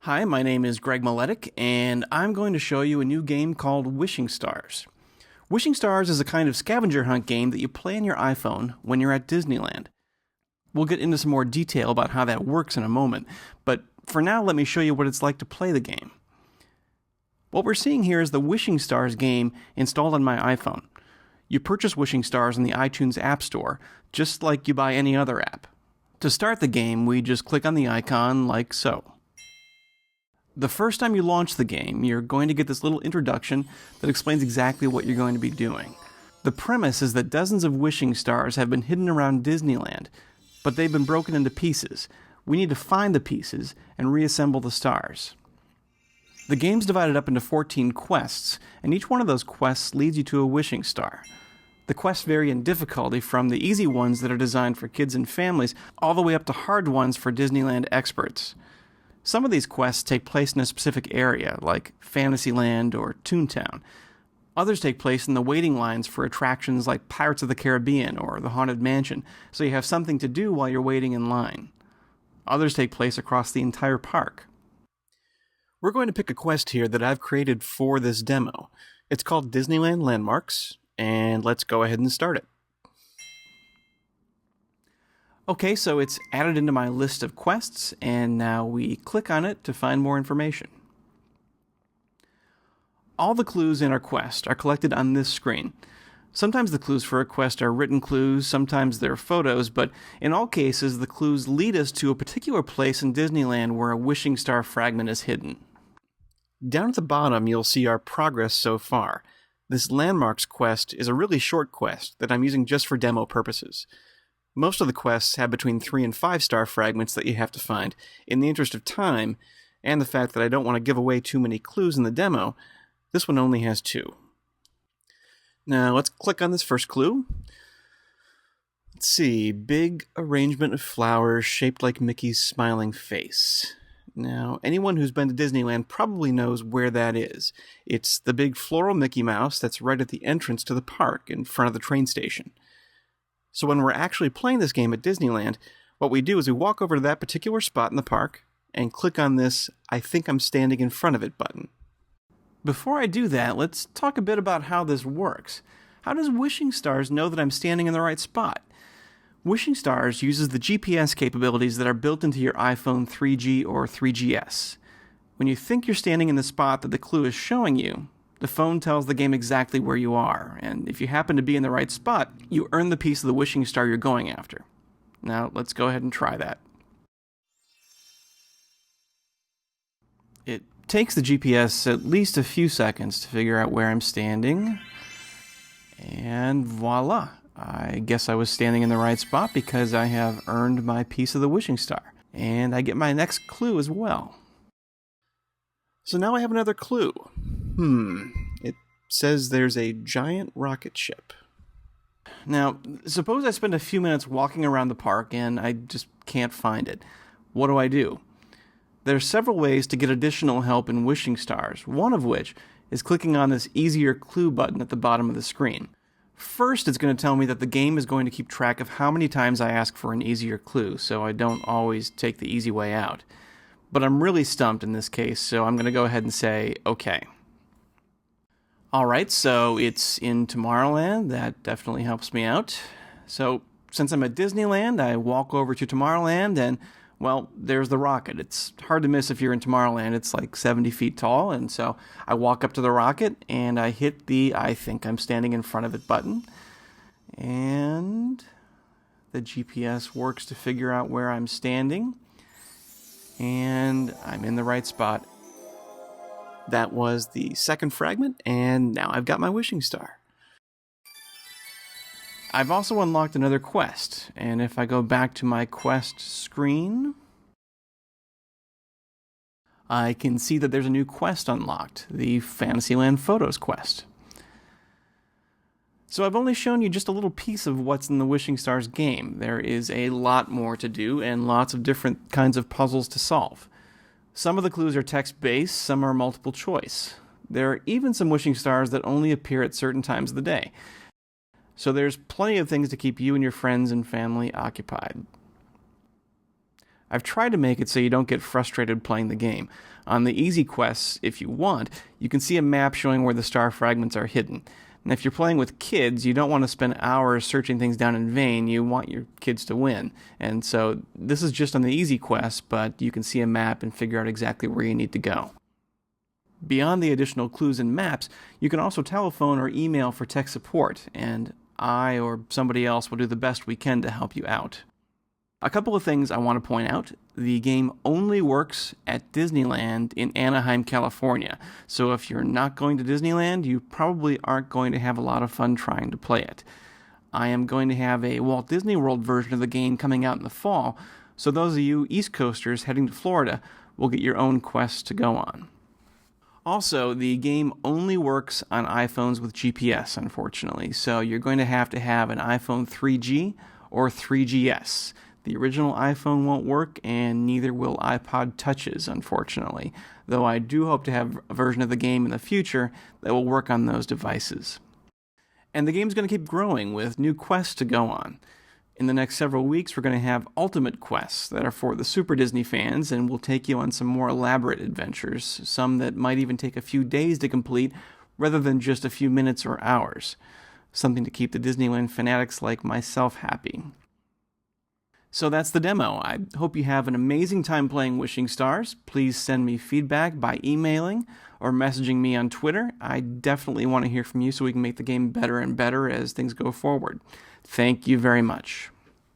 Hi, my name is Greg Maletic, and I'm going to show you a new game called Wishing Stars. Wishing Stars is a kind of scavenger hunt game that you play on your iPhone when you're at Disneyland. We'll get into some more detail about how that works in a moment, but for now let me show you what it's like to play the game. What we're seeing here is the Wishing Stars game installed on my iPhone. You purchase Wishing Stars in the iTunes App Store, just like you buy any other app. To start the game, we just click on the icon like so. The first time you launch the game, you're going to get this little introduction that explains exactly what you're going to be doing. The premise is that dozens of wishing stars have been hidden around Disneyland, but they've been broken into pieces. We need to find the pieces and reassemble the stars. The game's divided up into 14 quests, and each one of those quests leads you to a wishing star. The quests vary in difficulty from the easy ones that are designed for kids and families, all the way up to hard ones for Disneyland experts. Some of these quests take place in a specific area, like Fantasyland or Toontown. Others take place in the waiting lines for attractions like Pirates of the Caribbean or the Haunted Mansion, so you have something to do while you're waiting in line. Others take place across the entire park. We're going to pick a quest here that I've created for this demo. It's called Disneyland Landmarks, and let's go ahead and start it. Okay, so it's added into my list of quests, and now we click on it to find more information. All the clues in our quest are collected on this screen. Sometimes the clues for a quest are written clues, sometimes they're photos, but in all cases the clues lead us to a particular place in Disneyland where a wishing star fragment is hidden. Down at the bottom you'll see our progress so far. This Landmarks quest is a really short quest that I'm using just for demo purposes. Most of the quests have between 3 and 5 star fragments that you have to find. In the interest of time, and the fact that I don't want to give away too many clues in the demo, this one only has 2. Now let's click on this first clue. Let's see, big arrangement of flowers shaped like Mickey's smiling face. Now, anyone who's been to Disneyland probably knows where that is. It's the big floral Mickey Mouse that's right at the entrance to the park in front of the train station. So when we're actually playing this game at Disneyland, what we do is we walk over to that particular spot in the park and click on this "I think I'm standing in front of it" button. Before I do that, let's talk a bit about how this works. How does Wishing Stars know that I'm standing in the right spot? Wishing Stars uses the GPS capabilities that are built into your iPhone 3G or 3GS. When you think you're standing in the spot that the clue is showing you, the phone tells the game exactly where you are, and if you happen to be in the right spot, you earn the piece of the wishing star you're going after. Now, let's go ahead and try that. It takes the GPS at least a few seconds to figure out where I'm standing, and voila! I guess I was standing in the right spot because I have earned my piece of the wishing star, and I get my next clue as well. So now I have another clue. It says there's a giant rocket ship. Now, suppose I spend a few minutes walking around the park and I just can't find it. What do? There are several ways to get additional help in Wishing Stars, one of which is clicking on this Easier Clue button at the bottom of the screen. First, it's going to tell me that the game is going to keep track of how many times I ask for an easier clue, so I don't always take the easy way out. But I'm really stumped in this case, so I'm going to go ahead and say, okay. Alright, so it's in Tomorrowland. That definitely helps me out. So, since I'm at Disneyland, I walk over to Tomorrowland and, well, there's the rocket. It's hard to miss if you're in Tomorrowland. It's like 70 feet tall, and so I walk up to the rocket and I hit the "I think I'm standing in front of it" button. And the GPS works to figure out where I'm standing. And I'm in the right spot. That was the second fragment, and now I've got my wishing star. I've also unlocked another quest, and if I go back to my quest screen, I can see that there's a new quest unlocked, the Fantasyland Photos quest. So I've only shown you just a little piece of what's in the Wishing Stars game. There is a lot more to do and lots of different kinds of puzzles to solve. Some of the clues are text-based, some are multiple choice. There are even some wishing stars that only appear at certain times of the day. So there's plenty of things to keep you and your friends and family occupied. I've tried to make it so you don't get frustrated playing the game. On the easy quests, if you want, you can see a map showing where the star fragments are hidden. And if you're playing with kids, you don't want to spend hours searching things down in vain. You want your kids to win. And so this is just on the easy quests, but you can see a map and figure out exactly where you need to go. Beyond the additional clues and maps, you can also telephone or email for tech support, and I or somebody else will do the best we can to help you out. A couple of things I want to point out. The game only works at Disneyland in Anaheim, California. So if you're not going to Disneyland, you probably aren't going to have a lot of fun trying to play it. I am going to have a Walt Disney World version of the game coming out in the fall, so those of you East Coasters heading to Florida will get your own quests to go on. Also, the game only works on iPhones with GPS, unfortunately, so you're going to have an iPhone 3G or 3GS. The original iPhone won't work, and neither will iPod Touches, unfortunately, though I do hope to have a version of the game in the future that will work on those devices. And the game's going to keep growing with new quests to go on. In the next several weeks, we're going to have ultimate quests that are for the Super Disney fans and will take you on some more elaborate adventures, some that might even take a few days to complete rather than just a few minutes or hours. Something to keep the Disneyland fanatics like myself happy. So that's the demo. I hope you have an amazing time playing Wishing Stars. Please send me feedback by emailing or messaging me on Twitter. I definitely want to hear from you so we can make the game better and better as things go forward. Thank you very much.